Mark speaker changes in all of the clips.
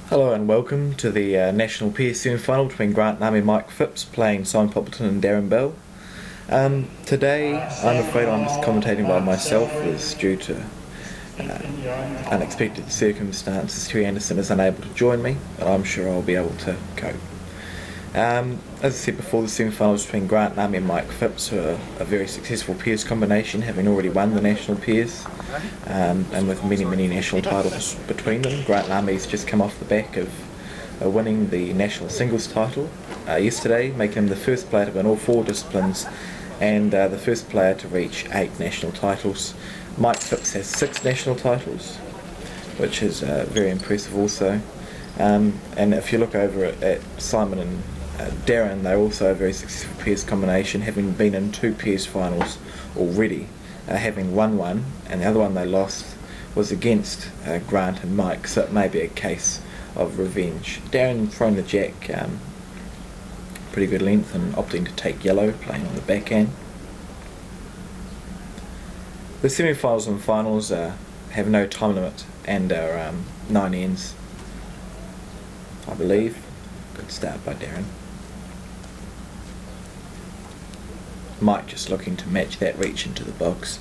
Speaker 1: Hello and welcome to the National PS semi-final between Grant and Mike Phipps playing Simon Poppleton and Darryn. Today I'm afraid I'm just commentating by myself as due to unexpected circumstances. Hugh Anderson is unable to join me, but I'm sure I'll be able to cope. As I said before, the semi-finals between Grant and Mike Phipps were a very successful peers combination, having already won the national peers, and with many national titles between them. Grant and Army's just come off the back of winning the national singles title yesterday, making him the first player to win all four disciplines and the first player to reach 8 national titles. Mike Phipps has 6 national titles, which is very impressive also. And if you look over at Simon and Darryn, they're also a very successful peers combination, having been in 2 peers finals already, having won one, and the other one they lost was against Grant and Mike, so it may be a case of revenge. Darryn throwing the jack pretty good length and opting to take yellow, playing on the backhand. The semi-finals and finals have no time limit and are 9 ends, I believe. Good start by Darryn. Mike just looking to match that reach into the box.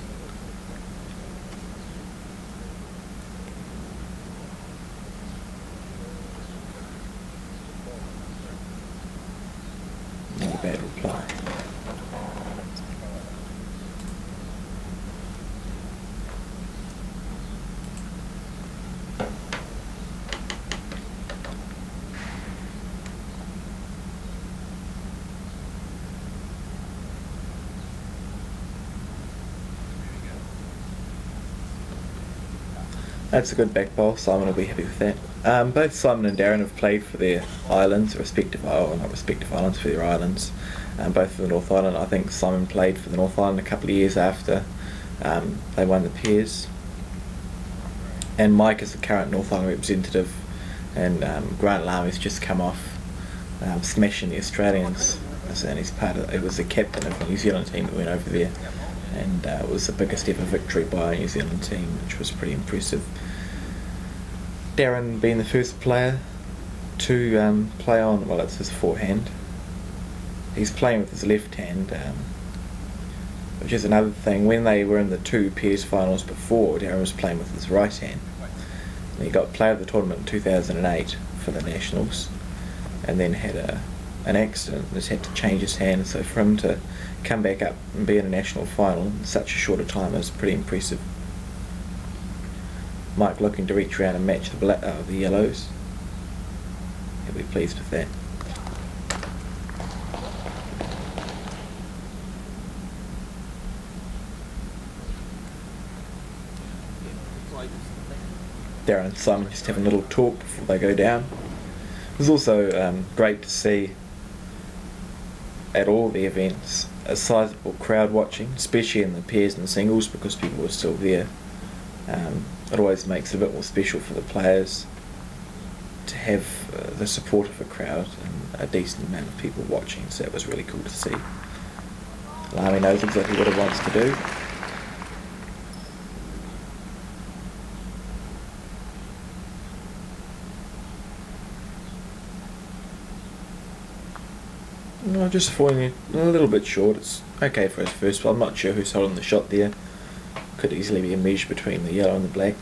Speaker 1: Not a bad reply. That's a good back bowl. Simon will be happy with that. Both Simon and Darryn have played for their islands, not respective islands, for their islands. Both for the North Island. I think Simon played for the North Island a couple of years after they won the pairs. And Mike is the current North Island representative, and Grant Lami's just come off smashing the Australians, and he was the captain of the New Zealand team that went over there. And it was the biggest ever victory by a New Zealand team, which was pretty impressive. Darryn being the first player to play on, well, it's his forehand. He's playing with his left hand, which is another thing. When they were in the 2 pairs finals before, Darryn was playing with his right hand. And he got player of the tournament in 2008 for the Nationals, and then had an accident and has had to change his hand, so for him to come back up and be in a national final in such a short a time is pretty impressive. Mike looking to reach around and match the yellows. He'll be pleased with that. Darryn and Simon just having a little talk before they go down. It was also great to see at all the events a sizable crowd watching, especially in the pairs and singles, because people were still there. It always makes it a bit more special for the players to have the support of a crowd and a decent amount of people watching, so that was really cool to see. Lami knows exactly what he wants to do. No, just falling a little bit short. It's okay for his first, but I'm not sure who's holding the shot there. Could easily be a mesh between the yellow and the black.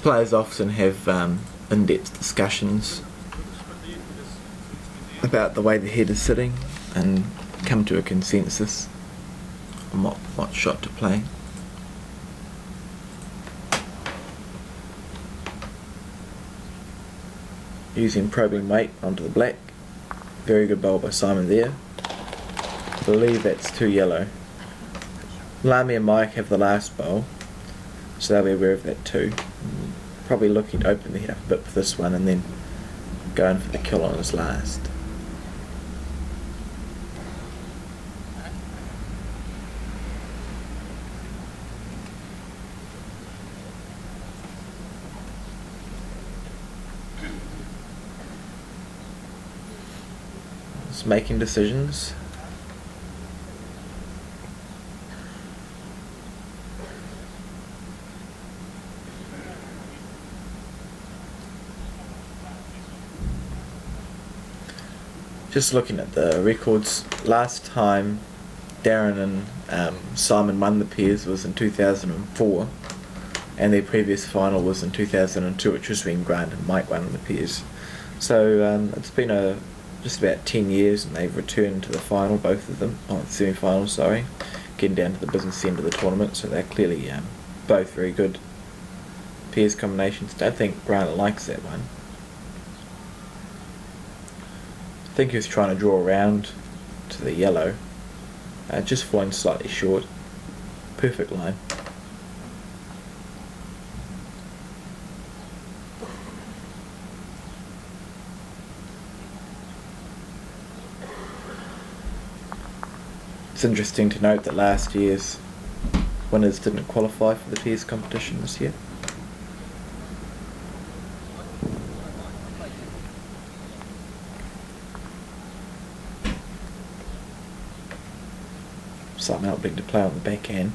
Speaker 1: Players often have in-depth discussions about the way the head is sitting and come to a consensus on what shot to play. Using probing weight onto the black. Very good bowl by Simon there. I believe that's 2 yellow. Lami and Mike have the last bowl, so they'll be aware of that too. Probably looking to open the head up a bit for this one and then going for the kill on his last. Just making decisions. Just looking at the records, last time Darryn and Simon won the pairs was in 2004, and their previous final was in 2002, which was when Grant and Mike won the pairs. So it's been just about 10 years, and they've returned to the final, both of them, the semi-final, sorry, getting down to the business end of the tournament. So they're clearly both very good pairs combinations. Don't think Grant likes that one. I think he was trying to draw around to the yellow, just falling slightly short. Perfect line. It's interesting to note that last year's winners didn't qualify for the pairs competition this year. Something helping to play on the backhand.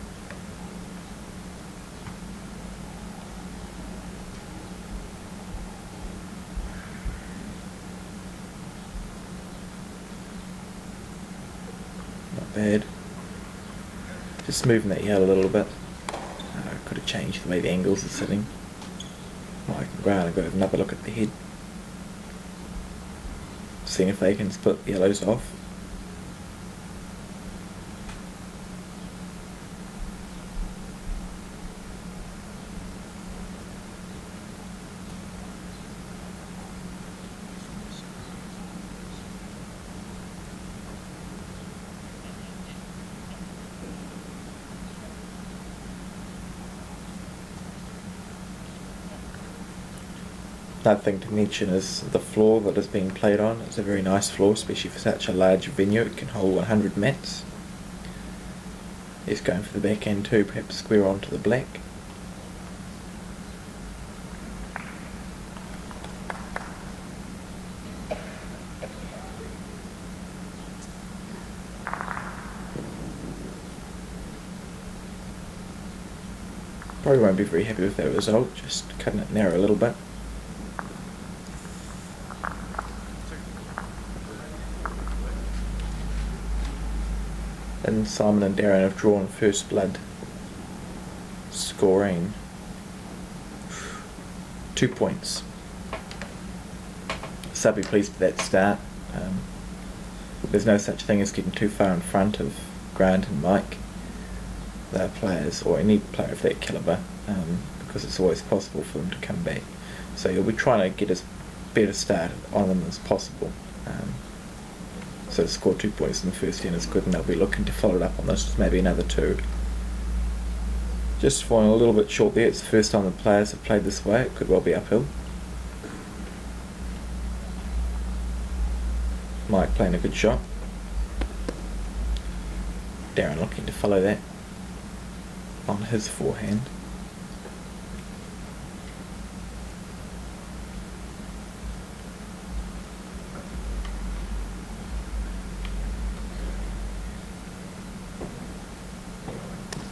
Speaker 1: Not bad. Just moving that yellow a little bit. Could have changed the way the angles are sitting. Mike and Grant have got to have another look at the head. Seeing if they can split the yellows off. Another thing to mention is the floor that is being played on. It's a very nice floor, especially for such a large venue. It can hold 100 mats. He's going for the backhand too, perhaps square onto the black. Probably won't be very happy with that result, just cutting it narrow a little bit. And Simon and Darryn have drawn first blood, scoring 2 points. So I'll be pleased with that start. There's no such thing as getting too far in front of Grant and Mike. They're players, or any player of that calibre, because it's always possible for them to come back. So you'll be trying to get as better start on them as possible. So to score 2 points in the first end is good, and they'll be looking to follow it up on this with maybe another 2. Just falling a little bit short there. It's the first time the players have played this way. It could well be uphill. Mike playing a good shot. Darryn looking to follow that on his forehand.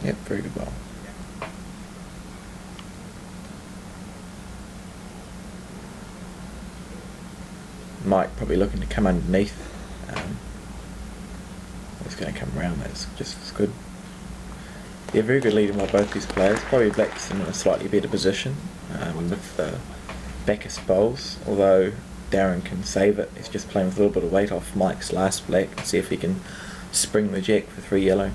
Speaker 1: Yep, very good ball. Mike probably looking to come underneath. He's going to come around, that's just as good. Yeah, very good leading by both these players. Probably Black's in a slightly better position with the backest bowls, although Darryn can save it. He's just playing with a little bit of weight off Mike's last black and see if he can spring the jack for 3 yellow.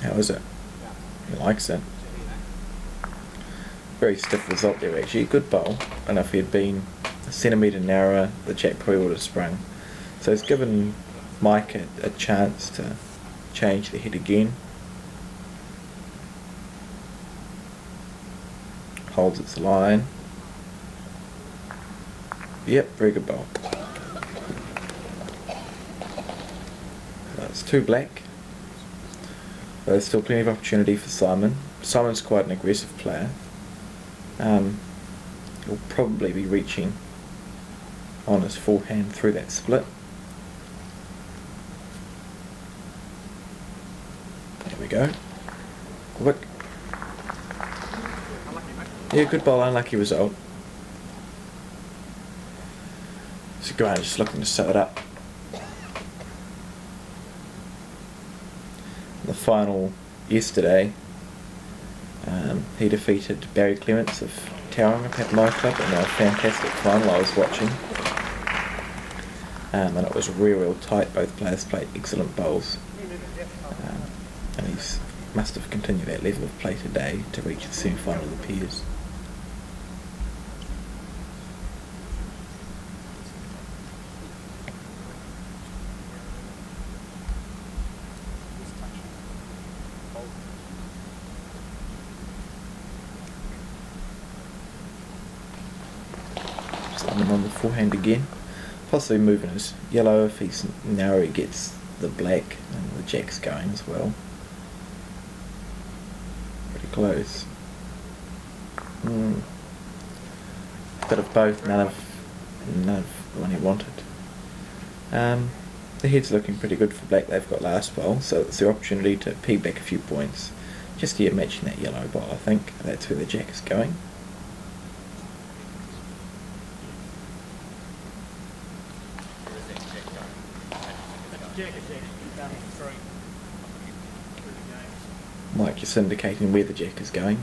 Speaker 1: How is it? He likes it. Very stiff result there actually. Good bowl, and if he had been a centimetre narrower, the jack probably would have sprung. So it's given Mike a chance to change the head again. Holds its line. Yep, very good bowl. That's 2 black. But there's still plenty of opportunity for Simon. Simon's quite an aggressive player. He'll probably be reaching on his forehand through that split. There we go. Quick. Yeah, good bowl, unlucky result. So Grant just looking to sew it up. The final yesterday, he defeated Barry Clements of Tauranga at my club in a fantastic final I was watching. And it was real tight. Both players played excellent bowls. And he must have continued that level of play today to reach the semi-final of the Peers. Simon on the forehand again, possibly moving his yellow. If he's narrow, he gets the black, and the jack's going as well. Pretty close. Bit of both, none of the one he wanted. The head's looking pretty good for black. They've got last bowl, so it's their opportunity to peg back a few points. Just here matching that yellow bowl, I think. That's where the jack is going. Mike just indicating where the jack is going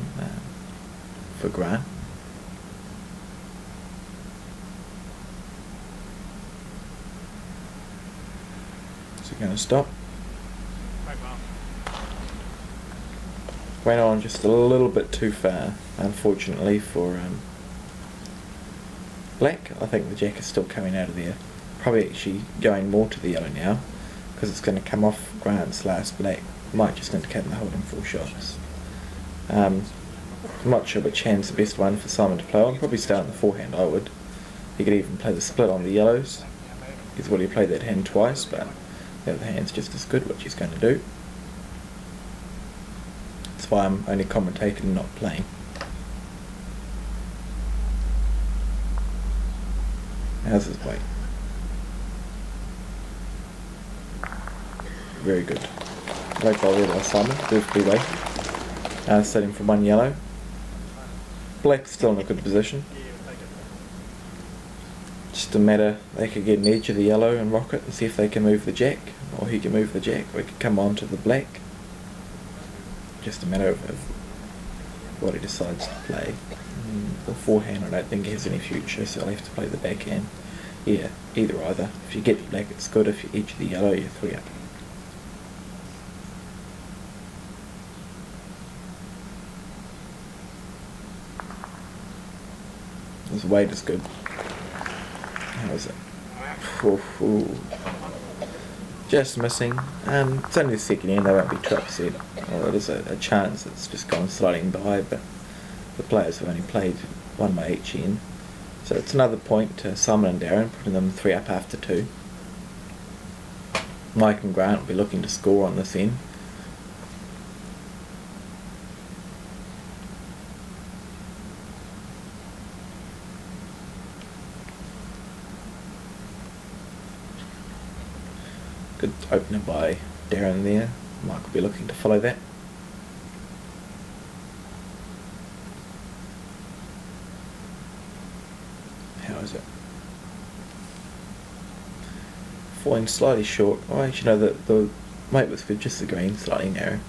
Speaker 1: for Grant. Is it going to stop? Went on just a little bit too far, unfortunately for black. I think the jack is still coming out of there. Probably actually going more to the yellow now, because it's going to come off Grant's last black. Might just indicate they're holding 4 shots. I'm not sure which hand's the best one for Simon to play on. Probably start on the forehand, I would. He could even play the split on the yellows. He's already played that hand twice, but the other hand's just as good, which he's going to do. That's why I'm only commentating and not playing. How's his weight? Very good. Great bowl there by Simon, perfectly weighted. Setting for 1 yellow. Black's still in a good position. Just a matter, they could get an edge of the yellow and rock it and see if they can move the jack, or he can move the jack, or he could come on to the black. Just a matter of what he decides to play. The forehand I don't think has any future, so I'll have to play the backhand. Yeah, either. If you get the black it's good, if you edge the yellow you're 3 up. His weight is good. How is it? Just missing. It's only the second end, they won't be too upset. Well, it is a chance it's just gone sliding by, but the players have only played 1 by each end. So it's another point to Simon and Darryn, putting them 3 up after 2. Mike and Grant will be looking to score on this end. Good opener by Darryn there. Mike will be looking to follow that. How is it? Falling slightly short. Oh, actually no, the weight was good, just the green slightly narrow.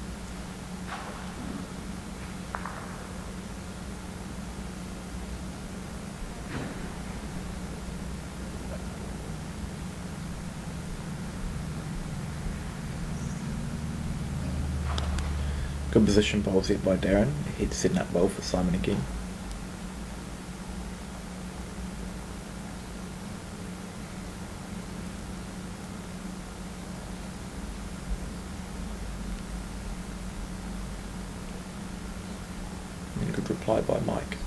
Speaker 1: Good position bowls here by Darryn. He's setting up well for Simon again. And good reply by Mike.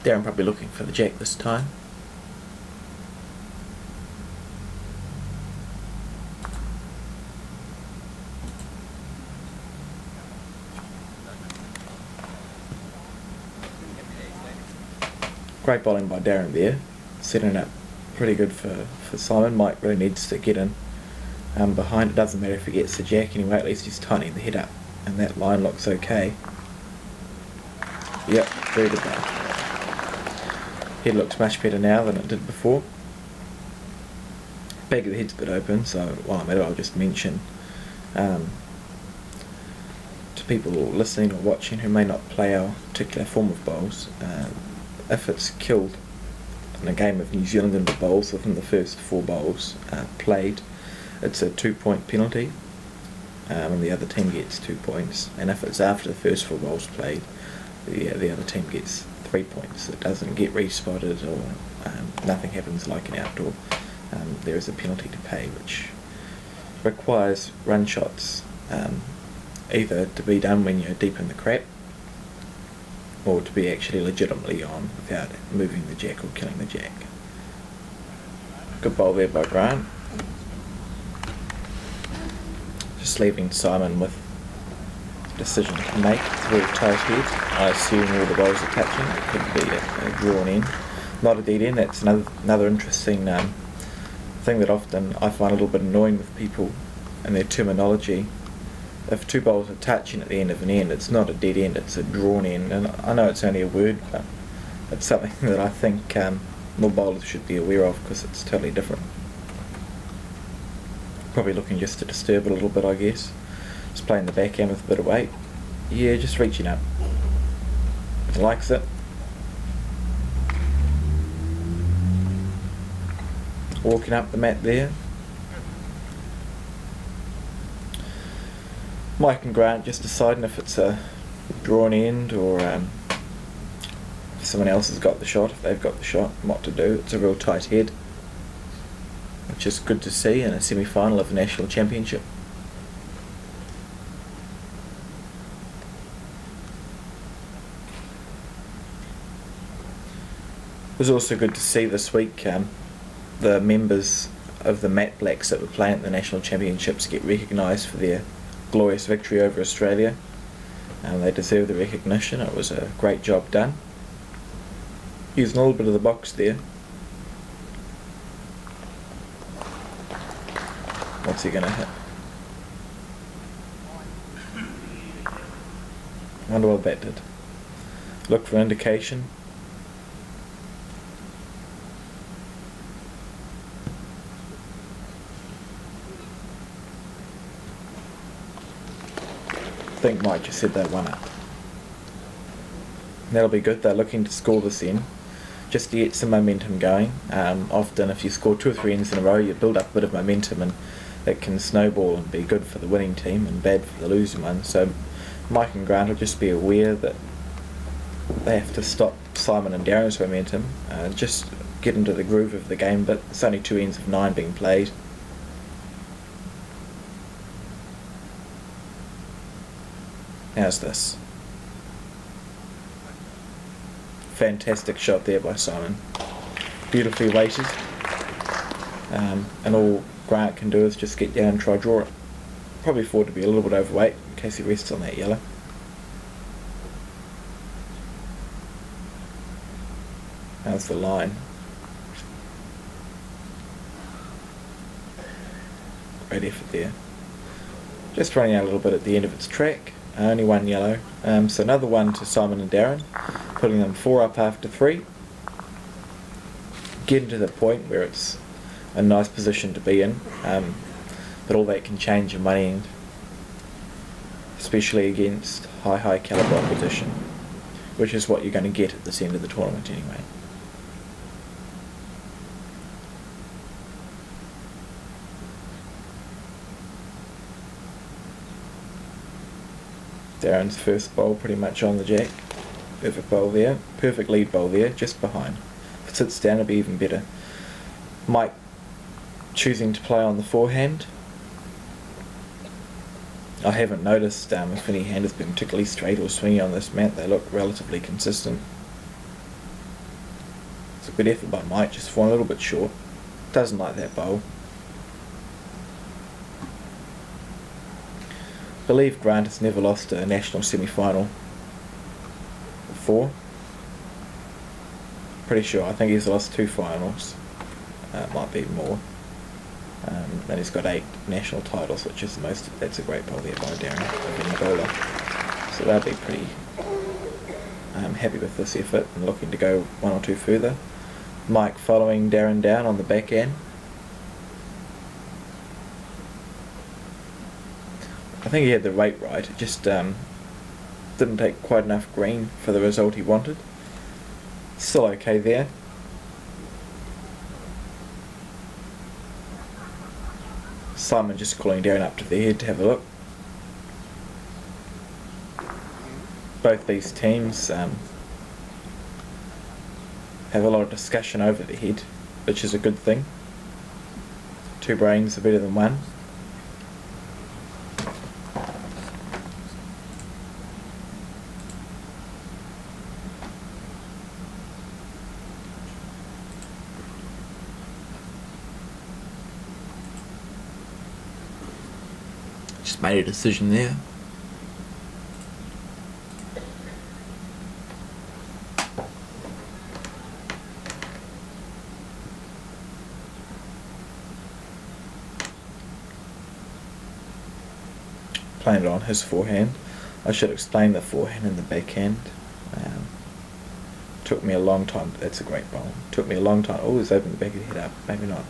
Speaker 1: Darryn probably looking for the jack this time. Great bowling by Darryn there, setting it up pretty good for Simon. Mike really needs to get in behind. It doesn't matter if he gets the jack anyway, at least he's tightening the head up, and that line looks okay. Yep, very good bowl. Head looks much better now than it did before. Back of the head's a bit open, so while I'm at it, I'll just mention to people listening or watching who may not play our particular form of bowls, if it's killed in a game of New Zealand Indoor bowls within the first 4 bowls played, it's a 2-point penalty, and the other team gets 2 points. And if it's after the first 4 bowls played, the other team gets 3 points. It doesn't get respotted or nothing happens like an outdoor. There is a penalty to pay, which requires run shots either to be done when you're deep in the crap, or to be actually legitimately on without moving the jack or killing the jack. Good bowl there by Grant. Just leaving Simon with a decision to make. It's a very tight head. I assume all the bowls are touching. It could be a drawn end, not a dead end. That's another interesting thing that often I find a little bit annoying with people and their terminology. If 2 bowls are touching at the end of an end, it's not a dead end, it's a drawn end. And I know it's only a word, but it's something that I think more bowlers should be aware of, because it's totally different. Probably looking just to disturb it a little bit, I guess. Just playing the backhand with a bit of weight. Yeah, just reaching up. He likes it. Walking up the mat there. Mike and Grant just deciding if it's a drawn end or if someone else has got the shot, if they've got the shot, what to do. It's a real tight head, which is good to see in a semi-final of the National Championship. It was also good to see this week the members of the Matte Blacks that were playing at the National Championships get recognised for their glorious victory over Australia. They deserve the recognition. It was a great job done. Using a little bit of the box there. What's he going to hit? Wonder what that did. Look for an indication. I think Mike just said that one up. That'll be good. They're looking to score this in, just to get some momentum going. Often if you score 2 or 3 ends in a row, you build up a bit of momentum, and it can snowball and be good for the winning team and bad for the losing one. So Mike and Grant will just be aware that they have to stop Simon and Darryn's momentum, just get into the groove of the game. But it's only 2 ends of 9 being played. How's this? Fantastic shot there by Simon. Beautifully weighted. And all Grant can do is just get down and try draw it. Probably afford to be a little bit overweight in case he rests on that yellow. How's the line? Great effort there. Just running out a little bit at the end of its track. Only 1 yellow. So another one to Simon and Darryn, putting them 4 up after 3. Getting to the point where it's a nice position to be in, but all that can change in money end, especially against high calibre opposition, which is what you're going to get at this end of the tournament anyway. Darren's first bowl pretty much on the jack. Perfect bowl there. Perfect lead bowl there, just behind. If it sits down, it'll be even better. Mike choosing to play on the forehand. I haven't noticed if any hand has been particularly straight or swingy on this mat. They look relatively consistent. It's a good effort by Mike, just falling a little bit short. Doesn't like that bowl. I believe Grant has never lost a national semi-final before. Pretty sure. I think he's lost 2 finals. Might be more. And he's got 8 national titles, which is the most. That's a great ball there by Darryn, a winning bowler. So they'll be pretty happy with this effort and looking to go 1 or 2 further. Mike following Darryn down on the back end. I think he had the rate right. It just didn't take quite enough green for the result he wanted. Still okay there. Simon just calling Darryn up to the head to have a look. Both these teams have a lot of discussion over the head, which is a good thing. 2 brains are better than 1. Just made a decision there. Playing it on his forehand. I should explain the forehand and the backhand. Took me a long time. That's a great ball. Took me a long time. Oh, he's opened the back of the head up. Maybe not.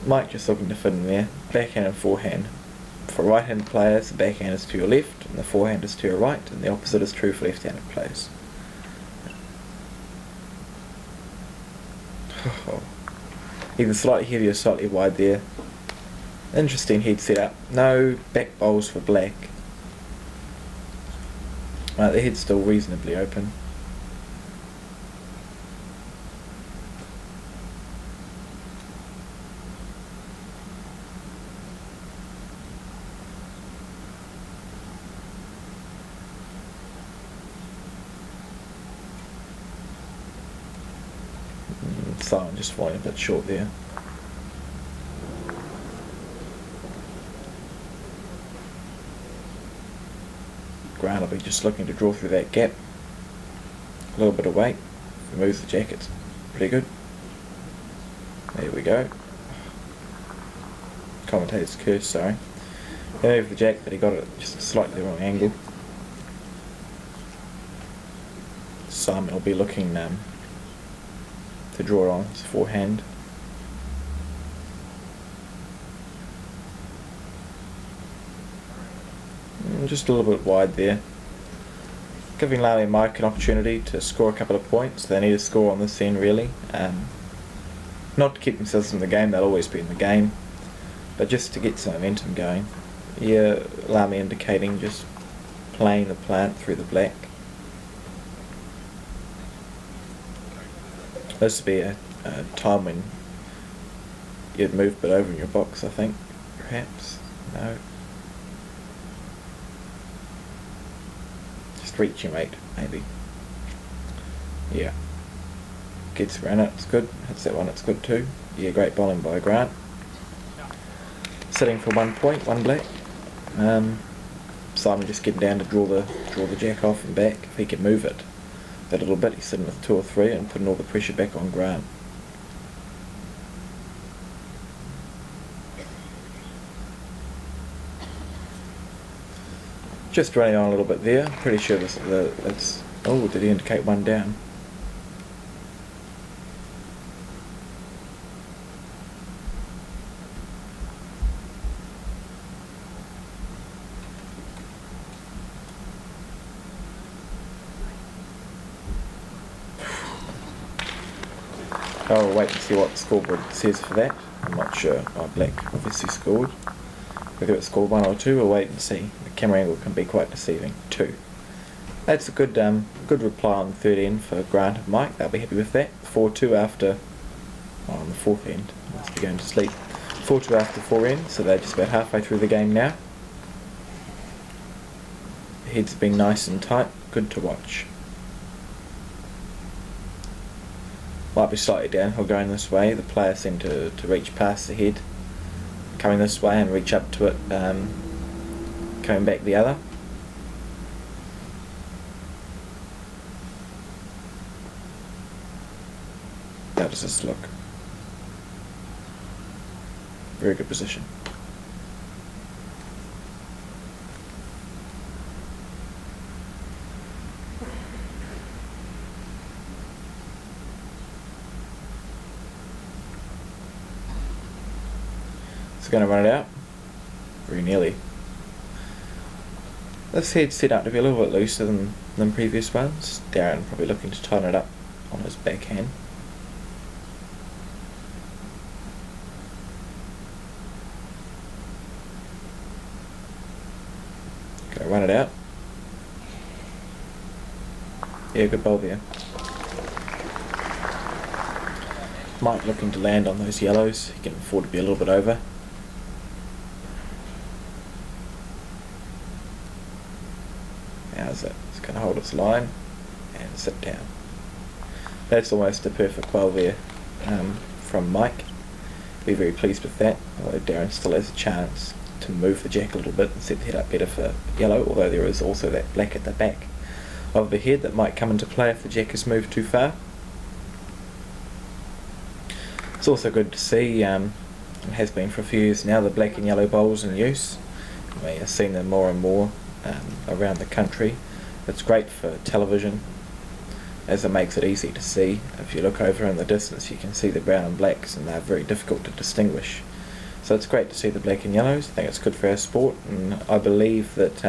Speaker 1: Mike just looking to fit in there. Backhand and forehand. For right-handed players, the backhand is to your left and the forehand is to your right, and the opposite is true for left-handed players. Either slightly heavy or slightly wide there. Interesting head setup. No back bowls for black. The head's still reasonably open. Simon just falling a bit short there. Grant will be just looking to draw through that gap. A little bit of weight. Removes the jacket. Pretty good. There we go. Commentator's curse, sorry. He moved the jack, but he got it just slightly the wrong angle. Simon will be looking to draw on his forehand. Just a little bit wide there. Giving Lally and Mike an opportunity to score a couple of points. They need to score on this end really. Not to keep themselves in the game, they'll always be in the game, but just to get some momentum going. Yeah, Lamy indicating just playing the plant through the black. This would be a time when you'd move a bit over in your box, I think, perhaps. No. Just reaching rate, maybe. Yeah. Gets around it, it's good. Hits that one, it's good too. Yeah, great bowling by Grant. Sitting for 1 point, 1 black. Simon just getting down to draw the jack off and back. If he can move it a little bit, he's sitting with 2 or 3 and putting all the pressure back on Grant. Just running on a little bit there. Pretty sure it's. Oh, did he indicate 1 down? I'll wait and see what the scoreboard says for that. I'm not sure. Black obviously scored. Whether it scored 1 or 2, we'll wait and see. The camera angle can be quite deceiving. 2. That's a good good reply on the third end for Grant and Mike. They'll be happy with that. 4-2 after on the fourth end. Must be going to sleep. 4-2 after 4 ends, so they're just about halfway through the game now. The heads have been nice and tight. Good to watch. Might be slightly downhill going this way. The players seem to reach past the head, coming this way, and reach up to it, coming back the other. How does this look? Very good position. It's going to run it out. Very nearly. This head's set up to be a little bit looser than previous ones. Darryn probably looking to tighten it up on his backhand. Going to run it out. Yeah, good ball there. Mike looking to land on those yellows. He can afford to be a little bit over. How's it? It's going to hold its line and sit down. That's almost a perfect bowl there from Mike. Be very pleased with that. Although Darryn still has a chance to move the jack a little bit and set the head up better for yellow, although there is also that black at the back of the head that might come into play if the jack is moved too far. It's also good to see, it has been for a few years now, the black and yellow bowls in use. We have seen them more and more around the country. It's great for television as it makes it easy to see. If you look over in the distance you can see the brown and blacks and they're very difficult to distinguish. So it's great to see the black and yellows. I think it's good for our sport, and I believe that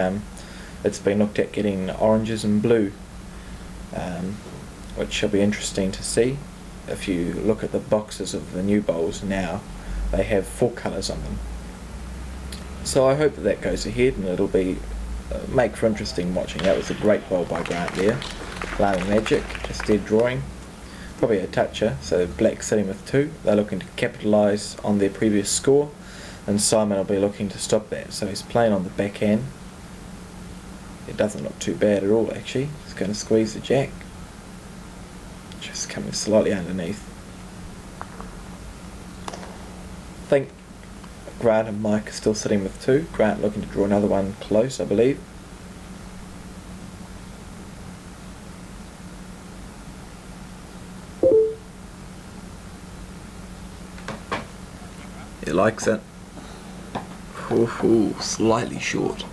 Speaker 1: it's been looked at getting oranges and blue, which will be interesting to see. If you look at the boxes of the new bowls now, they have 4 colours on them. So I hope that goes ahead, and it'll be make for interesting watching. That was a great bowl by Grant there. Alarming Magic, just dead drawing. Probably a toucher, so black sitting with 2. They're looking to capitalise on their previous score, and Simon will be looking to stop that. So he's playing on the backhand. It doesn't look too bad at all actually. He's going to squeeze the jack. Just coming slightly underneath. I think Grant and Mike are still sitting with 2. Grant looking to draw another one close, I believe. He likes it. Ooh, slightly short.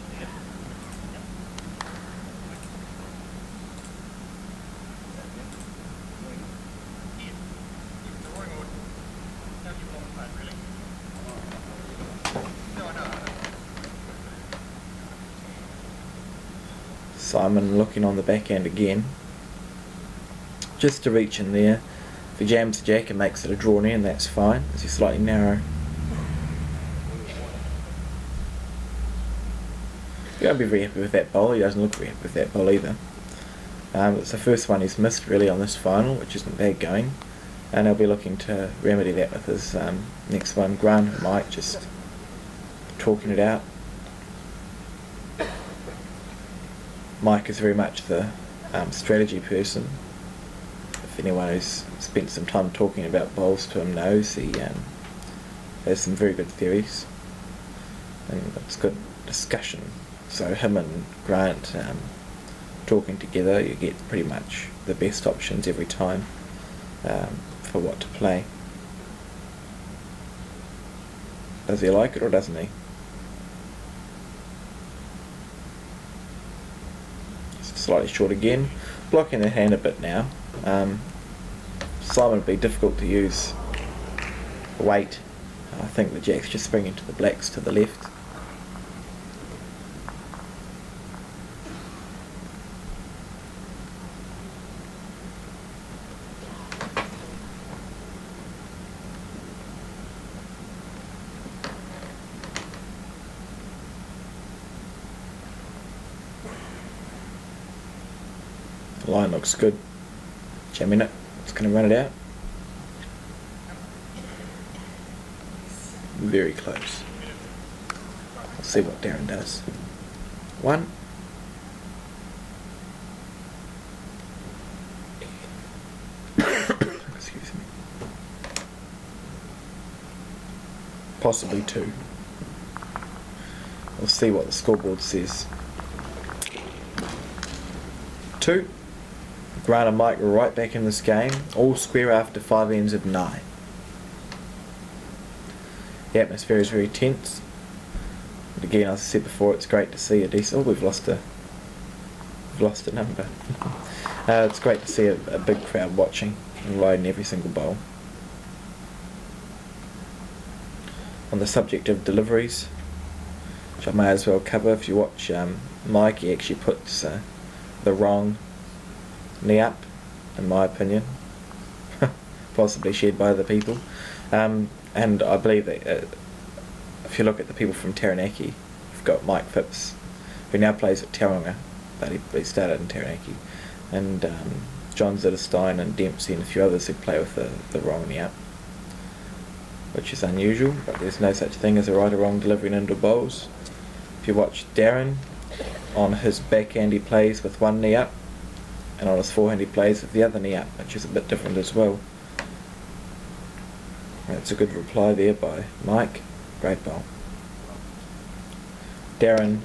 Speaker 1: Simon looking on the backhand again, just to reach in there. If he jams the jack and makes it a draw in, that's fine, as he's slightly narrow. He won't be very happy with that bowl. He doesn't look very happy with that bowl either. It's the first one he's missed really on this final, which isn't bad going, and he'll be looking to remedy that with his next one. Grant and Mike just talking it out. Mike is very much the strategy person. If anyone who's spent some time talking about bowls to him knows, he has some very good theories, and it's good discussion. So him and Grant talking together, you get pretty much the best options every time for what to play. Does he like it or doesn't he? Slightly short again, blocking the hand a bit now. Simon would be difficult to use weight. I think the jack's just springing to the blacks to the left. The line looks good. Jamming it. It's going to run it out. Very close. Let's see what Darryn does. 1. Excuse me. Possibly 2. We'll see what the scoreboard says. 2. Grant and Mike were right back in this game, all square after 5 ends of 9. The atmosphere is very tense. But again, as I said before, it's great to see a decent... Oh, we've lost a number. It's great to see a big crowd watching and riding every single bowl. On the subject of deliveries, which I may as well cover, if you watch Mike, he actually puts the wrong knee up, in my opinion, possibly shared by other people, and I believe that if you look at the people from Taranaki, you've got Mike Phipps, who now plays at Tauranga, but he started in Taranaki, and John Zitterstein and Dempsey and a few others who play with the wrong knee up, which is unusual, but there's no such thing as a right or wrong delivery in indoor bowls. If you watch Darryn, on his backhand he plays with one knee up, and on his forehand he plays with the other knee up, which is a bit different as well. That's a good reply there by Mike. Great bowl. Darryn,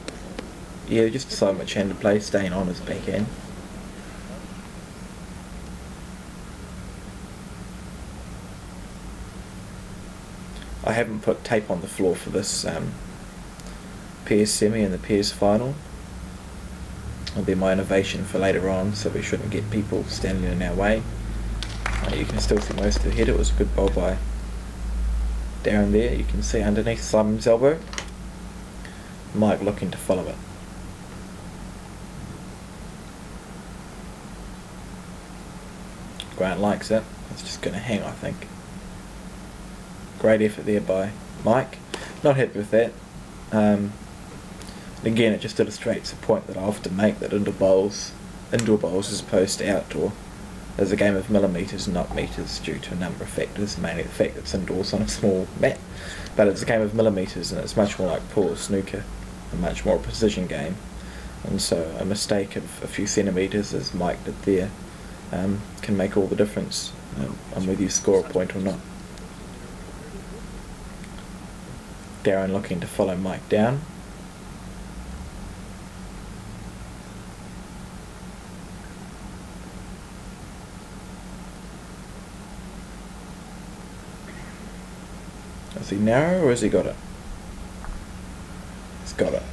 Speaker 1: yeah, just decided which hand to play, staying on his backhand. I haven't put tape on the floor for this PS semi and the PS final. It'll be my innovation for later on, so we shouldn't get people standing in our way. You can still see most of the head. It was a good bowl by Darryn there. You can see underneath Simon's elbow. Mike looking to follow it. Grant likes it. It's just going to hang, I think. Great effort there by Mike. Not happy with that. Again, it just illustrates a point that I often make, that indoor bowls as opposed to outdoor is a game of millimetres and not metres, due to a number of factors, mainly the fact that it's indoors on a small mat. But it's a game of millimetres, and it's much more like pool or snooker, a much more precision game. And so a mistake of a few centimetres, as Mike did there, can make all the difference on whether you score a point or not. Darryn looking to follow Mike down. Is he narrow or has he got it? He's got it.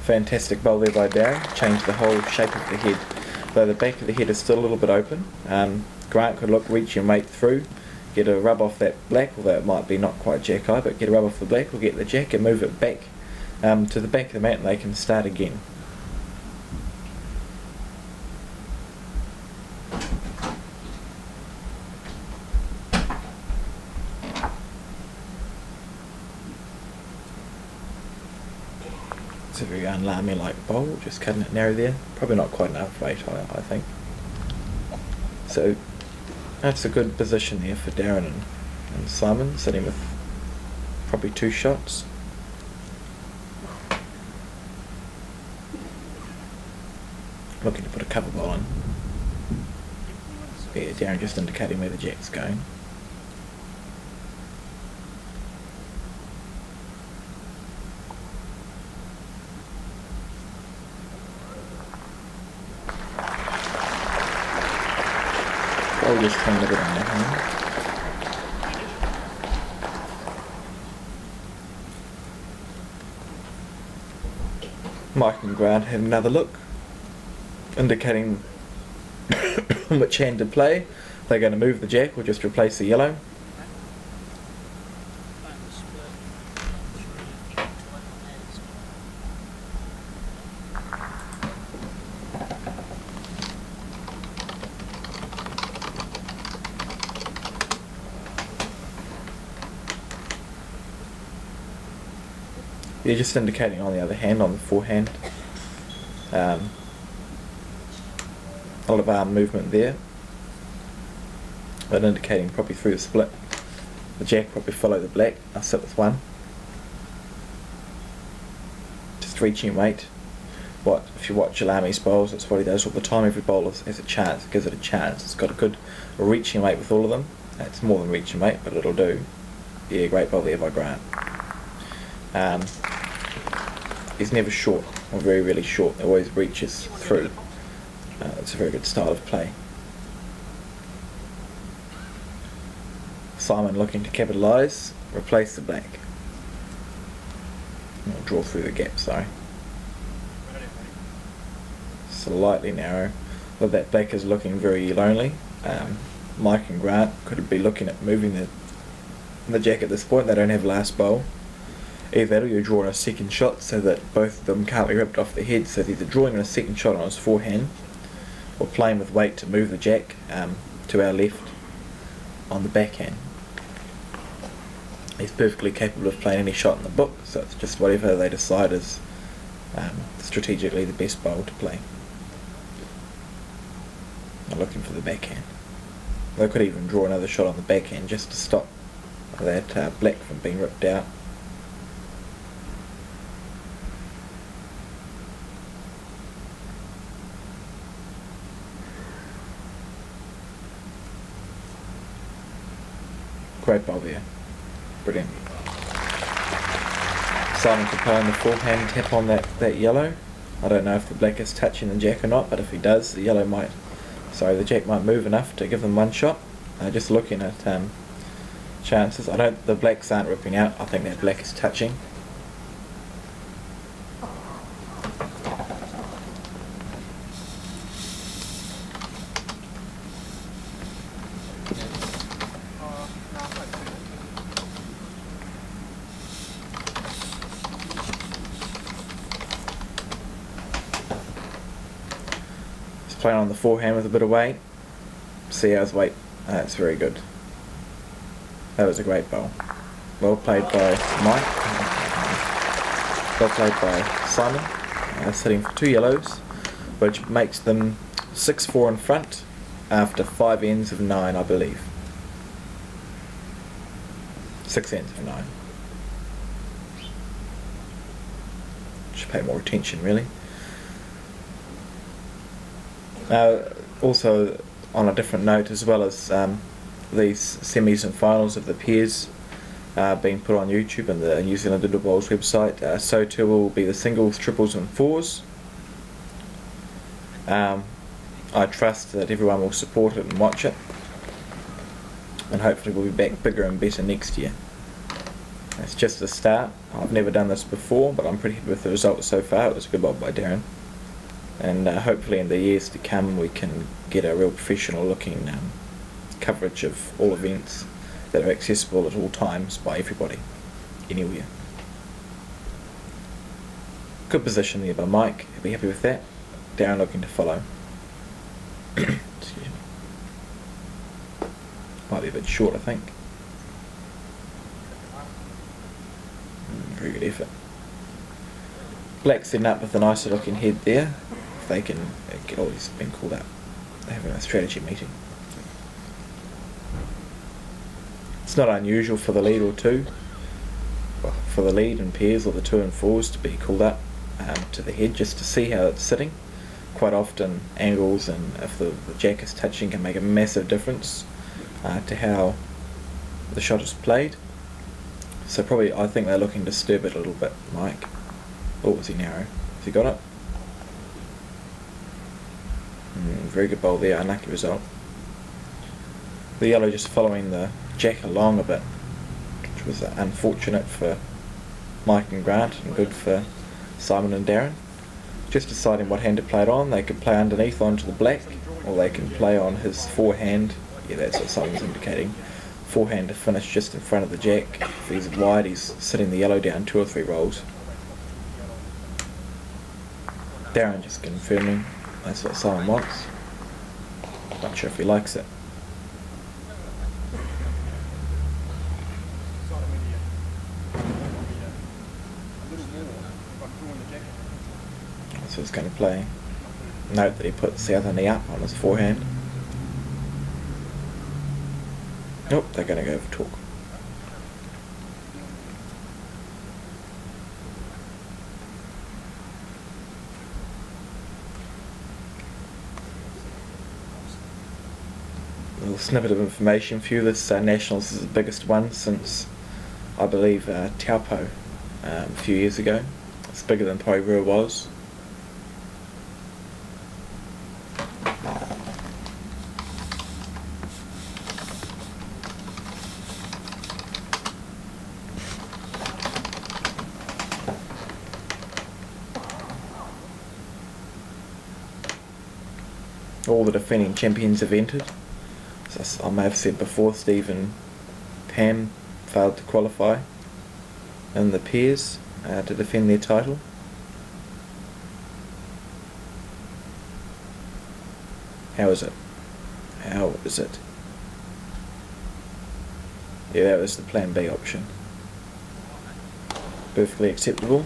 Speaker 1: Fantastic bowl there by Darryn. Changed the whole shape of the head. Though the back of the head is still a little bit open. Grant could reach and weight through, get a rub off that black, although it might be not quite jack eye, but get a rub off the black, or get the jack and move it back to the back of the mat, and they can start again. It's a very unlarming like bowl, just cutting it narrow there. Probably not quite enough weight on it, I think. So that's a good position there for Darryn and Simon, sitting with probably 2 shots. Looking to put a cover ball in. Yeah, Darryn just indicating where the jack's going. I'll just try and look it on that hand. Mike and Grant have another look, indicating which hand to play. They're going to move the jack or just replace the yellow. They're just indicating on the other hand, on the forehand. A lot of arm movement there, but indicating probably through the split. The jack probably follow the black. I'll sit with one. Just reaching weight. If you watch Alami's bowls, that's what he does all the time. Every bowler has a chance, gives it a chance. It's got a good reaching weight with all of them. It's more than reaching weight, but it'll do. Yeah, great bowl there by Grant. He's never short, or very rarely short. He always reaches through. It's a very good style of play. Simon looking to capitalise, replace the black. Or draw through the gap, sorry. Slightly narrow, but that black is looking very lonely. Mike and Grant could be looking at moving the jack at this point. They don't have last bowl. Either that or you're drawing a second shot so that both of them can't be ripped off the head, so they're either drawing a second shot on his forehand or playing with weight to move the jack to our left on the backhand. He's perfectly capable of playing any shot in the book, so it's just whatever they decide is strategically the best bowl to play. I'm looking for the backhand. They could even draw another shot on the backhand just to stop that black from being ripped out. Great bowl there. Brilliant. Simon could play on the forehand, tap on that yellow. I don't know if the black is touching the jack or not, but if he does, the jack might move enough to give them one shot. Just looking at chances, the blacks aren't ripping out. I think that black is touching. Playing on the forehand with a bit of weight. See how's weight. That's very good. That was a great bowl. Well played by Mike. Well played by Simon. Sitting for 2 yellows, which makes them 6-4 in front after 5 ends of 9, I believe. 6 ends of 9. Should pay more attention, really. Also, on a different note, as well as these semis and finals of the pairs being put on YouTube and the New Zealand Doodle Bowls website, so too will be the singles, triples and fours. I trust that everyone will support it and watch it, and hopefully we'll be back bigger and better next year. It's just a start. I've never done this before, but I'm pretty happy with the results so far. It was a good bowl by Darryn. And hopefully in the years to come we can get a real professional looking coverage of all events that are accessible at all times by everybody, anywhere. Good position there by Mike, he'll be happy with that. Darryn looking to follow. Excuse me. Might be a bit short, I think. Very good effort. Black setting up with a nicer looking head there. They can get all these been called up. They're having a strategy meeting. It's not unusual for the lead or two, for the lead and pairs or the 2 and 4s to be called up to the head just to see how it's sitting. Quite often angles and if the jack is touching can make a massive difference to how the shot is played. So probably I think they're looking to disturb it a little bit, Mike. Oh, was he narrow? Has he got it? Very good bowl there, unlucky result. The yellow just following the jack along a bit, which was unfortunate for Mike and Grant and good for Simon and Darryn. Just deciding what hand to play it on. They could play underneath onto the black, or they can play on his forehand. Yeah, that's what Simon's indicating. Forehand to finish just in front of the jack. If he's wide, he's sitting the yellow down 2 or 3 rolls. Darryn just confirming that's what Simon wants. Not sure if he likes it. So he's going to play. Note that he puts the other knee up on his forehand. Nope, they're going to go for talk. A little snippet of information for you. This Nationals is the biggest one since, I believe, Taupo a few years ago. It's bigger than Poirua was. All the defending champions have entered. As I may have said before, Steve and Pam failed to qualify in the pairs to defend their title. How is it? How is it? Yeah, that was the plan B option. Perfectly acceptable.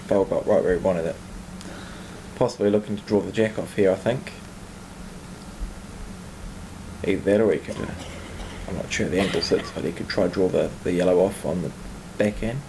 Speaker 1: Bell got right where he wanted it. Possibly looking to draw the jack off here, I think. Either that or he could, I'm not sure the angle sits, but he could try draw the yellow off on the backhand.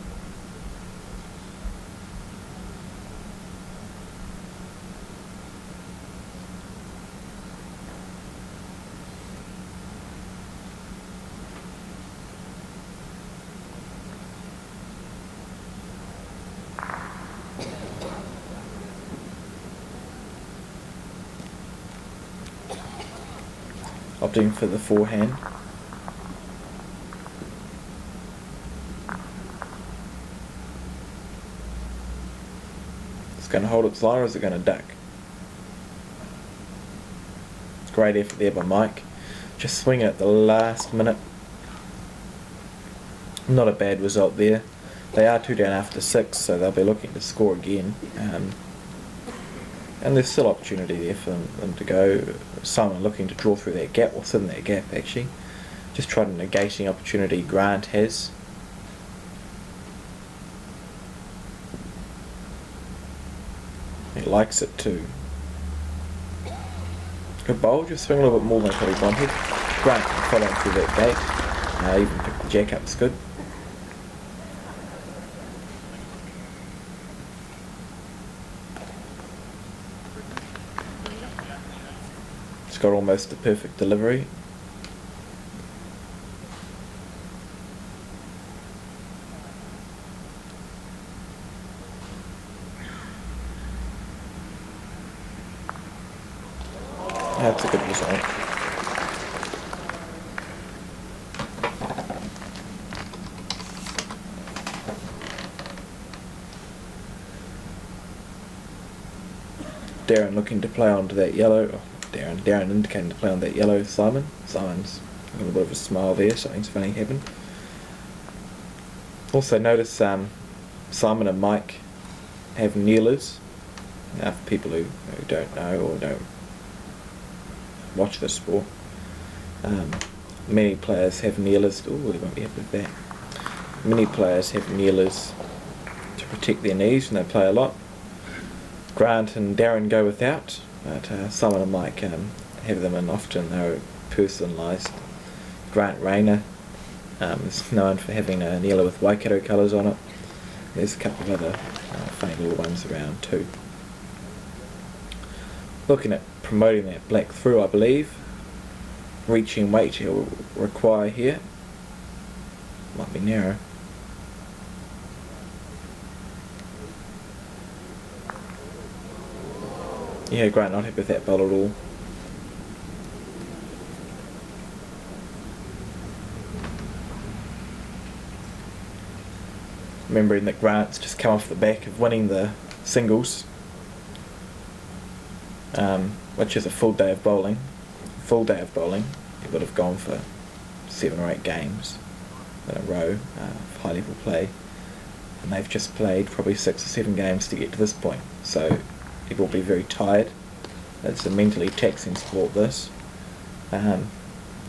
Speaker 1: Opting for the forehand. It's going to hold its line, or is it going to duck? Great effort there by Mike. Just swinging at the last minute. Not a bad result there. They are 2 down after 6, so they'll be looking to score again. And there's still opportunity there for them to go. Simon looking to draw through that gap, or sit in that gap actually. Just try to negate any opportunity Grant has. He likes it too. Good bowl, just swing a little bit more than what he wanted. Grant can follow him through that gate. Even pick the jack up, it's good. Got almost the perfect delivery. That's a good result. Darryn looking to play onto that yellow. Darryn indicating to play on that yellow Simon. Simon's got a bit of a smile there, something's funny happened. Also notice Simon and Mike have kneelers. Now for people who don't know or don't watch the sport, many players have kneelers. Oh, they won't be happy with that. Many players have kneelers to protect their knees when they play a lot. Grant and Darryn go without. But Simon and Mike have them, and often they're personalised. Grant Rayner is known for having a kneeler with Waikato colours on it. There's a couple of other funny little ones around too. Looking at promoting that black through, I believe. Reaching weight he'll require here. Might be narrow. Yeah, Grant not happy with that bowl at all. Remembering that Grant's just come off the back of winning the singles, which is a full day of bowling. He would have gone for 7 or 8 games in a row of high level play, and they've just played probably 6 or 7 games to get to this point. So he will be very tired. It's a mentally taxing sport, this.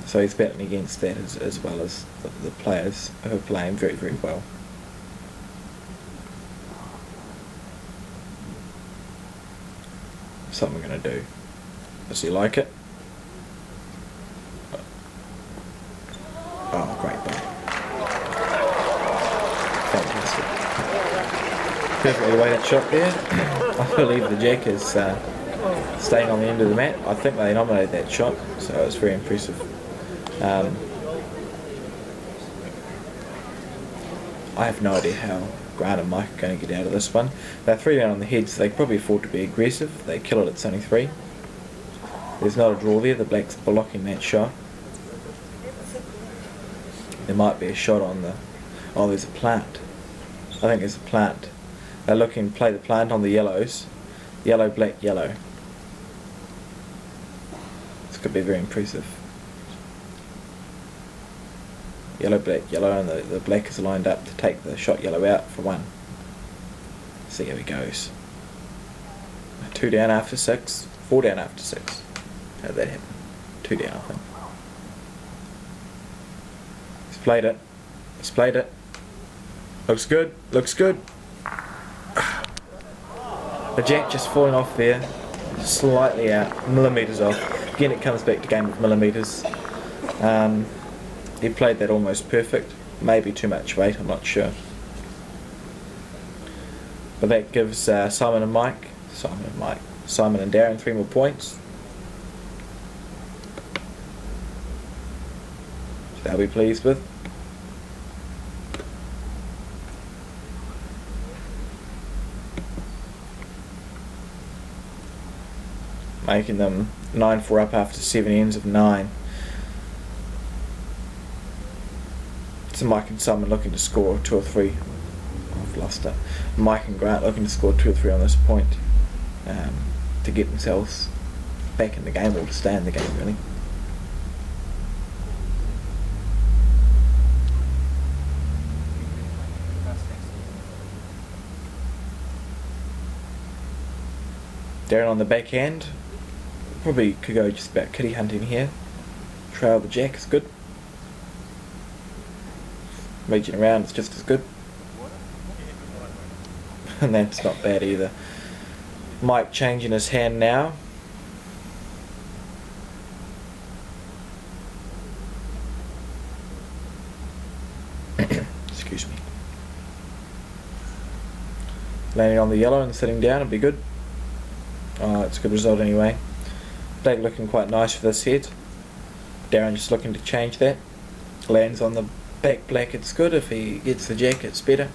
Speaker 1: So he's battling against that as well as the players who are playing very, very well. Something we're going to do. Does he like it? Oh, great ball. Fantastic. Perfectly weighted shot there. I believe the jack is staying on the end of the mat. I think they nominated that shot, so it's very impressive. I have no idea how Grant and Mike are going to get out of this one. They're 3 down on the head, so they can probably afford to be aggressive. They kill it, it's only 3. There's not a draw there, the black's blocking that shot. There might be a shot on the... Oh, there's a plant. I think there's a plant. They're looking to play the plant on the yellows. Yellow, black, yellow. could be very impressive. Yellow, black, yellow, and the black is lined up to take the shot yellow out for 1. See how he goes. 2 down after 6, 4 down after 6. How did that happen? 2 down, I think. He's played it. He's played it. Looks good. Looks good. The jack just falling off there. Slightly out. Millimetres off. Again, it comes back to game of millimetres. He played that almost perfect. Maybe too much weight, I'm not sure. But that gives Simon and Darryn 3 more points. Which they'll be pleased with. Making them 9-4 up after 7 ends of 9. So Mike and Simon looking to score 2 or 3. I've lost it. Mike and Grant looking to score 2 or 3 on this point to get themselves back in the game, or to stay in the game, really. Darryn on the backhand. Probably could go just about kitty hunting here. Trail the jack is good. Reaching around is just as good. And that's not bad either. Mike changing his hand now. Excuse me. Landing on the yellow and sitting down would be good. Oh, it's a good result anyway. Black looking quite nice for this head. Darryn just looking to change that. Lands on the back black, it's good. If he gets the jack, it's better.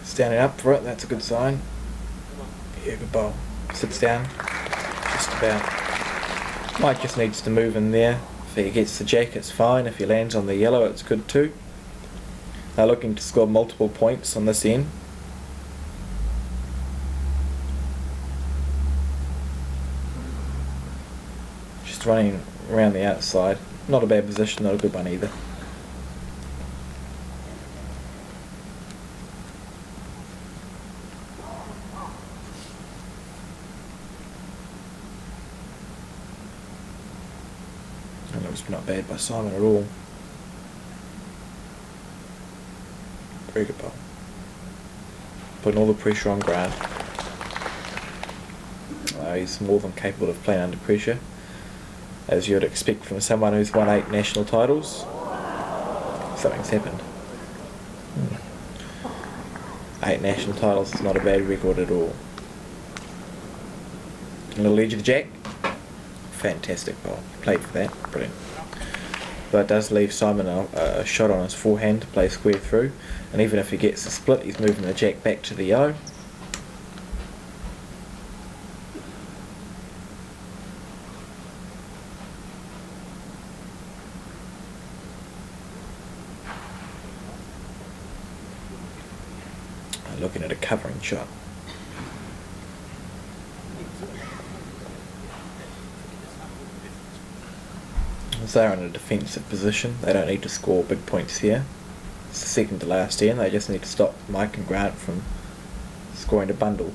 Speaker 1: Standing up for it, that's a good sign. Yeah, good bowl. Sits down. Just about. Mike just needs to move in there. If he gets the jack, it's fine. If he lands on the yellow, it's good too. They're looking to score multiple points on this end. Just running around the outside. Not a bad position, not a good one either. That looks not bad by Simon at all. Very good ball. Putting all the pressure on Grant. He's more than capable of playing under pressure, as you would expect from someone who's won 8 national titles. Something's happened. 8 national titles is not a bad record at all. A little edge of the jack. Fantastic ball. Played for that. Brilliant. But it does leave Simon a shot on his forehand to play square through, and even if he gets the split, he's moving the jack back to the yellow. Looking at a covering shot. As they're in a defensive position, they don't need to score big points here. It's the second to last end, they just need to stop Mike and Grant from scoring a bundle.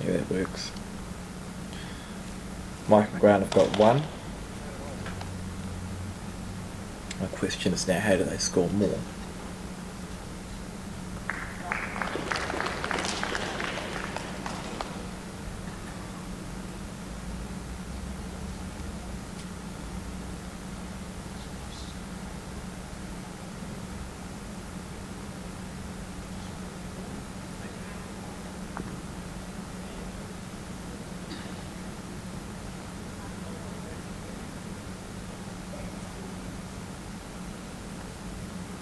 Speaker 1: Yeah, that works. Mike and Grant have got 1. My question is now, how do they score more?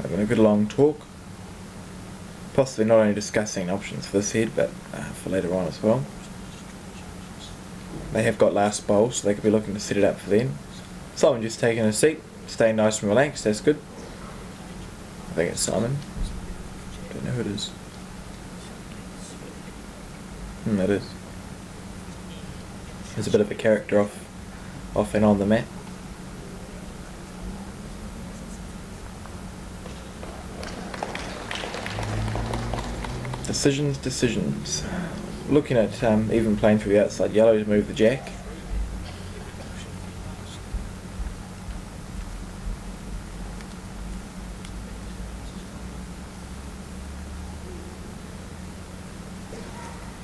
Speaker 1: Having a good long talk, possibly not only discussing options for this head, but for later on as well. They have got last bowl, so they could be looking to set it up for them. Simon just taking a seat, staying nice and relaxed, that's good. I think it's Simon. Don't know who it is. That is. There's a bit of a character off and on the mat. Decisions. Looking at even playing through the outside yellow to move the jack.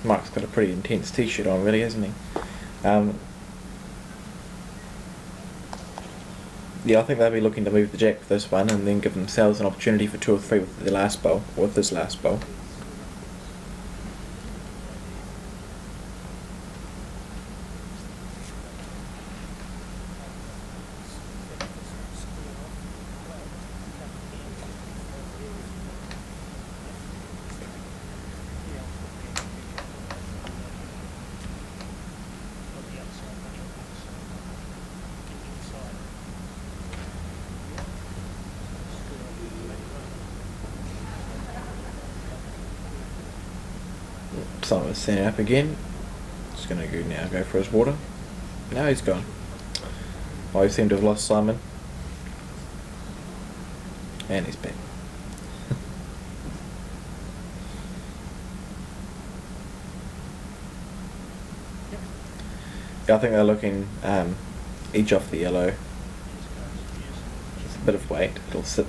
Speaker 1: Mark's got a pretty intense t-shirt on, really, hasn't he? Yeah, I think they'll be looking to move the jack for this one and then give themselves an opportunity for 2 or 3 with the last bowl, or with this last bowl. Simon's standing up again. Just going to go for his water. Now he's gone. Oh, we seem to have lost Simon. And he's back. Yeah, I think they're looking each off the yellow. Just a bit of weight. It'll sit.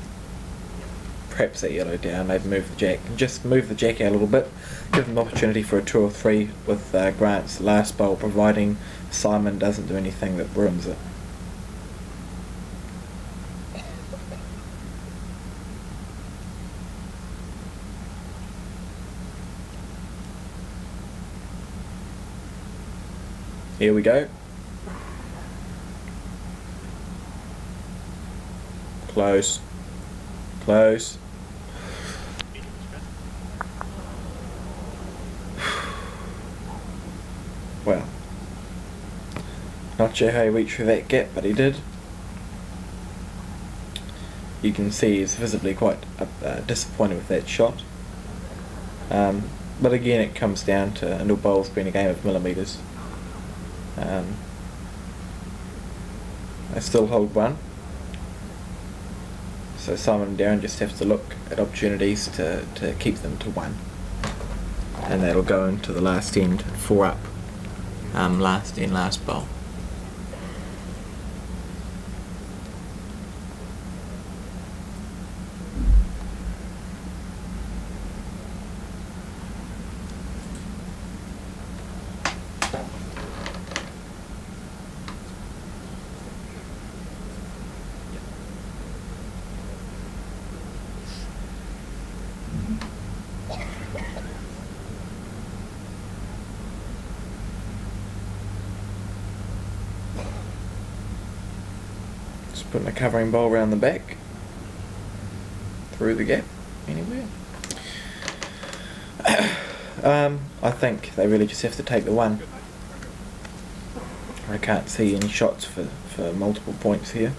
Speaker 1: Perhaps that yellow down, maybe move the jack, and just move the jack out a little bit, give them an opportunity for a 2 or 3 with Grant's last bowl, providing Simon doesn't do anything that ruins it. Here we go. Close. Close. Well, not sure how he reached through that gap, but he did. You can see he's visibly quite disappointed with that shot. But again, it comes down to Indoor bowls being a game of millimetres. I still hold 1. So Simon and Darryn just have to look at opportunities to keep them to 1. And that'll go into the last end, 4 up. Last bowl. Putting a covering bowl around the back, through the gap, anywhere. I think they really just have to take the 1. I can't see any shots for multiple points here.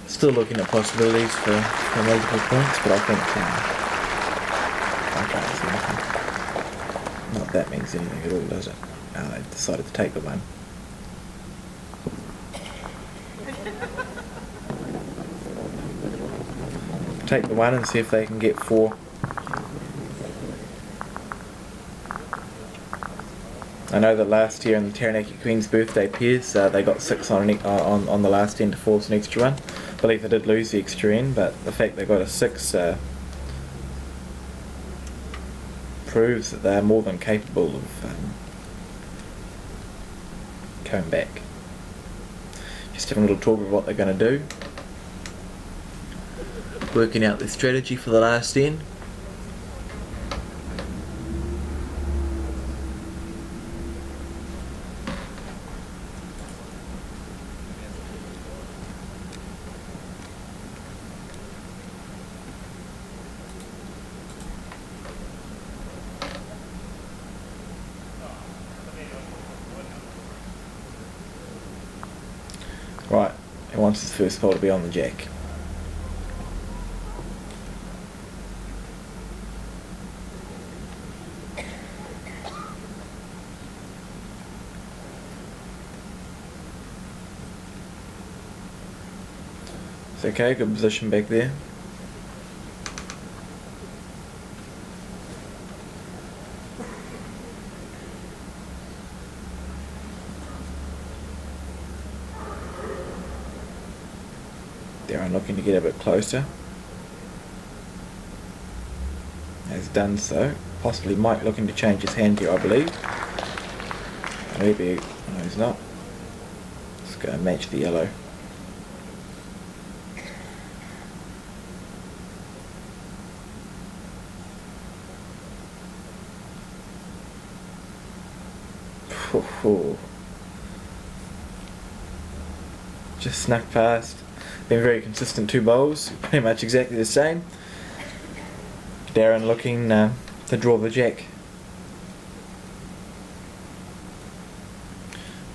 Speaker 1: Still looking at possibilities for multiple points, but I think I can't see anything. Not that means anything at all, does it? No, they decided to take the 1. Take the 1 and see if they can get 4. I know that last year in the Taranaki Queen's birthday pairs, they got 6 on the last end to force an extra run. I believe they did lose the extra end, but the fact they got a 6 proves that they are more than capable of coming back. Just having a little talk of what they're going to do. Working out their strategy for the last end. Right, he wants his first ball to be on the jack. It's okay, good position back there. Darryn looking to get a bit closer. Has done so. Possibly Mike looking to change his hand here, I believe. Maybe, no he's not. Let's go and match the yellow. Just snuck past. Been very consistent 2 bowls, pretty much exactly the same. Darryn looking to draw the jack.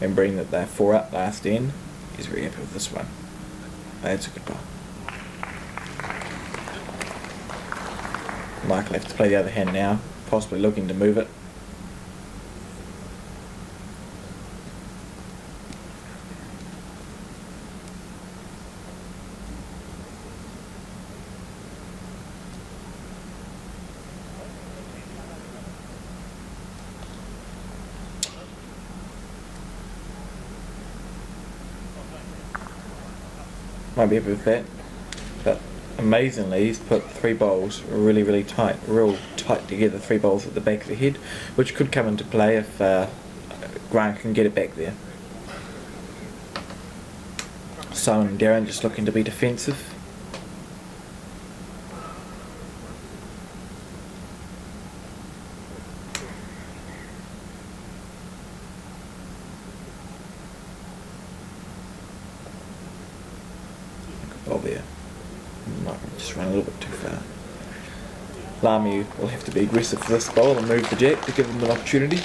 Speaker 1: Remembering that they're 4 up last end, he's very happy with this one. That's a good bowl. Mike will have to play the other hand now, possibly looking to move it. Might be happy with that, but amazingly he's put 3 bowls really tight, real tight together, 3 bowls at the back of the head, which could come into play if Grant can get it back there. Simon and Darryn just looking to be defensive. Ball there. Might just run a little bit too far. Lamy will have to be aggressive for this bowl and move the jack to give them an opportunity.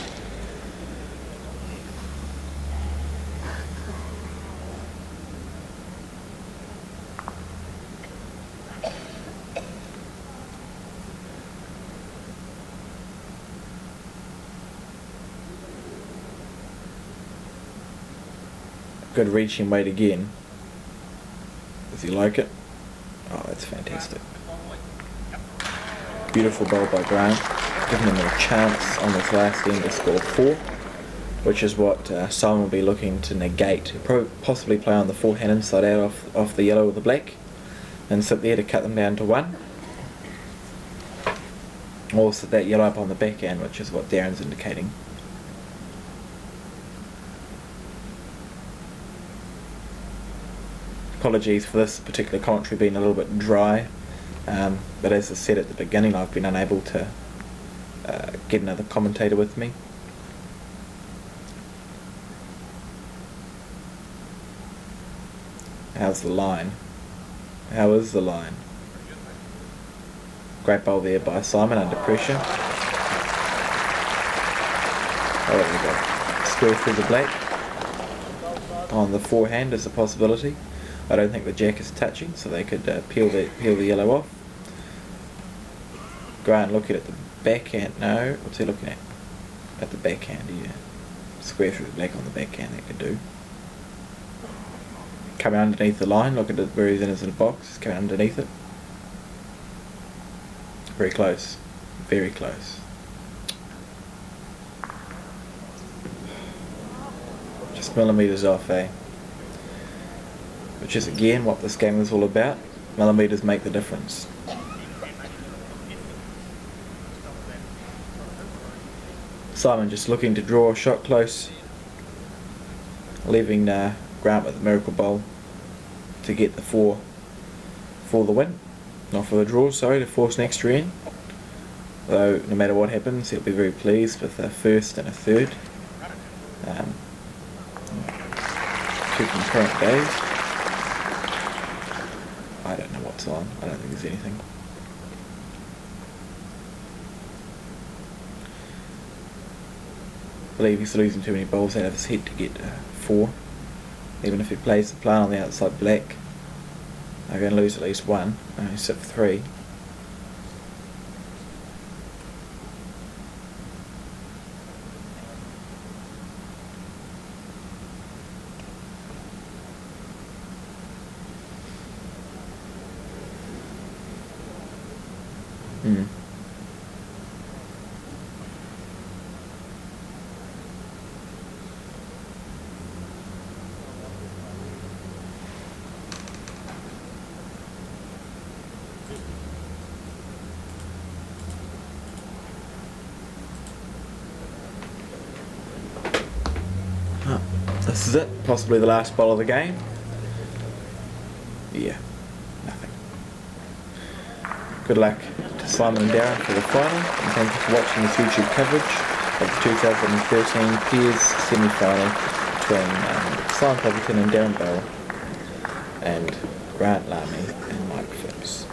Speaker 1: Good reaching weight again. Does he like it? Oh, that's fantastic. Beautiful bowl by Grant, giving him a chance on this last end to score 4, which is what Simon will be looking to negate. He'll possibly play on the forehand inside out off the yellow with the black, and sit there to cut them down to 1. Or sit that yellow up on the backhand, which is what Darryn's indicating. Apologies for this particular commentary being a little bit dry, but as I said at the beginning, I've been unable to get another commentator with me. How's the line? How is the line? Great bowl there by Simon under pressure. Oh, there we go. Square through the black. On the forehand is a possibility. I don't think the jack is touching, so they could peel the yellow off. Grant looking at the backhand. No, what's he looking at? At the backhand, yeah. Square through the black on the backhand, that could do. Coming underneath the line, look at it where he's in his box. He's coming underneath it. Very close. Very close. Just millimetres off, eh? Which is again what this game is all about. Millimetres make the difference. Simon just looking to draw a shot close, leaving Grant with the miracle bowl to get the 4 for the win. Not for the draw, sorry, to force an extra in. Though no matter what happens, he'll be very pleased with a first and a third. 2 concurrent days. I don't know what's on. I don't think there's anything. I believe he's losing too many bowls out of his head to get 4. Even if he plays the plan on the outside black, they're going to lose at least 1. He's sit for 3. This is it, possibly the last bowl of the game. Yeah, nothing. Good luck to Simon and Darryn for the final, and thank you for watching this YouTube coverage of the 2013 Peers semi-final between Simon Poppleton and Darryn Bell and Grant Lamy and Mike Phipps.